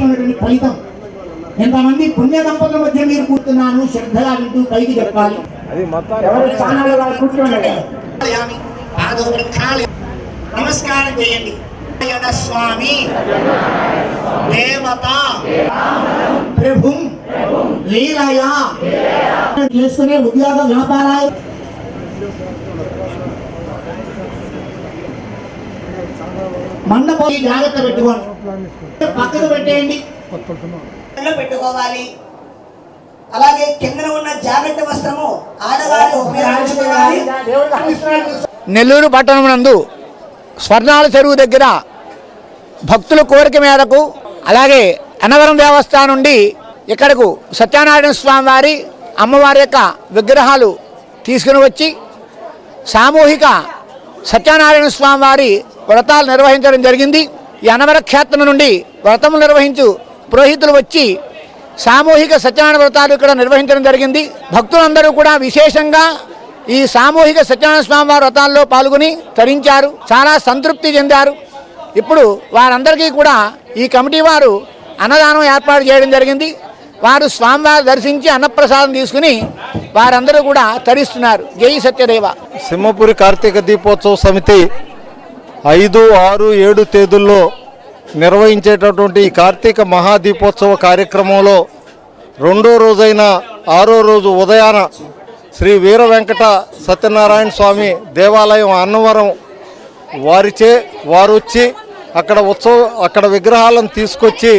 అద్భుతమైనటువంటి ఫలితం. ఎంతమంది పుణ్య దంపతుల మధ్య మీరు కూర్చున్నాను శ్రద్ధగా వింటూ పైకి చెప్పాలి. నమస్కారం చేయండి. స్వామి దేవత ప్రభు లీలయా చేసుకునే ఉద్యోగ వ్యాపారాలు మండపం జాగ్రత్త పెట్టుకోండి, పక్కకు పెట్టేయండి, పెట్టుకోవాలి. అలాగే కింద ఉన్న జాగ్రత్త వస్త్రము ఆడవారు ఉపయోగించుకోవాలి. నెల్లూరు పట్టణం నందు స్వర్ణాల చెరువు దగ్గర భక్తుల కోరిక మేరకు అలాగే అన్నవరం దేవస్థానం నుండి ఇక్కడకు సత్యనారాయణ స్వామి వారి అమ్మవారి యొక్క విగ్రహాలు తీసుకుని వచ్చి సామూహిక సత్యనారాయణ స్వామి వారి వ్రతాలు నిర్వహించడం జరిగింది. ఈ అన్నవర క్షేత్రం నుండి వ్రతములు నిర్వహించు పురోహితులు వచ్చి సామూహిక సత్యనారాయణ వ్రతాలు ఇక్కడ నిర్వహించడం జరిగింది. భక్తులందరూ కూడా విశేషంగా ఈ సామూహిక సత్యనారాయణ స్వామి వారి వ్రతాల్లో పాల్గొని తరించారు, చాలా సంతృప్తి చెందారు. ఇప్పుడు వారందరికీ కూడా ఈ కమిటీ వారు అన్నదానం ఏర్పాటు చేయడం జరిగింది. వారు స్వామివారు దర్శించి అన్నప్రసాదం తీసుకుని వారందరూ కూడా తరిస్తున్నారు. జై సత్యదేవ. సింహపురి కార్తీక దీపోత్సవ సమితి 5, 6, 7 తేదీల్లో నిర్వహించేటటువంటి ఈ కార్తీక మహాదీపోత్సవ కార్యక్రమంలో రెండో రోజైన 6వ రోజు ఉదయాన శ్రీ వీర వెంకట సత్యనారాయణ స్వామి దేవాలయం అన్నవరం వారు వచ్చి అక్కడ విగ్రహాలను తీసుకొచ్చి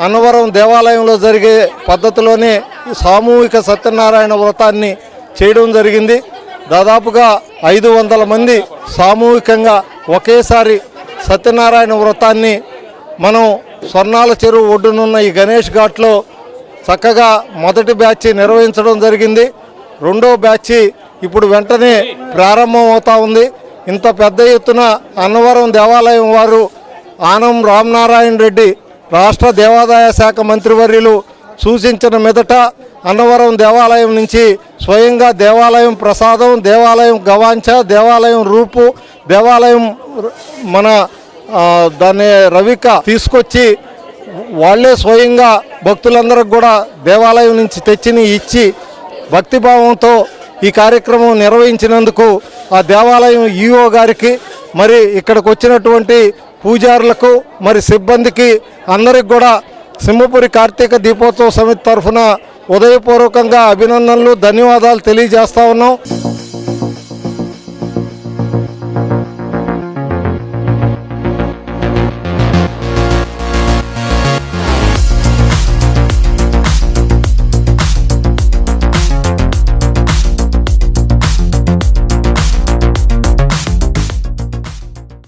అన్నవరం దేవాలయంలో జరిగే పద్ధతిలోనే సామూహిక సత్యనారాయణ వ్రతాన్ని చేయడం జరిగింది. దాదాపుగా 500 మంది సామూహికంగా ఒకేసారి సత్యనారాయణ వ్రతాన్ని మనం స్వర్ణాల చెరువు ఒడ్డునున్న ఈ గణేష్ ఘాట్లో చక్కగా మొదటి బ్యాచ్ నిర్వహించడం జరిగింది. రెండో బ్యాచ్ ఇప్పుడు వెంటనే ప్రారంభం అవుతా ఉంది. ఇంత పెద్ద ఎత్తున అన్నవరం దేవాలయం వారు ఆనం రామనారాయణ రెడ్డి రాష్ట్ర దేవాదాయ శాఖ మంత్రివర్యులు సూచించిన మీదట అన్నవరం దేవాలయం నుంచి స్వయంగా దేవాలయం ప్రసాదం, దేవాలయం గవాంచ, దేవాలయం రూపు, దేవాలయం మన దాన్ని రవిక తీసుకొచ్చి వాళ్ళే స్వయంగా భక్తులందరికి కూడా దేవాలయం నుంచి తెచ్చిని ఇచ్చి భక్తిభావంతో ఈ కార్యక్రమం నిర్వహించినందుకు ఆ దేవాలయం ఈఓ గారికి, మరి ఇక్కడికి వచ్చినటువంటి పూజారులకు, మరి సిబ్బందికి అందరికి కూడా సింహపురి కార్తీక దీపోత్సవ సమితి తరఫున ఉదయపూర్వకంగా అభినందనలు, ధన్యవాదాలు తెలియజేస్తా ఉన్నాం.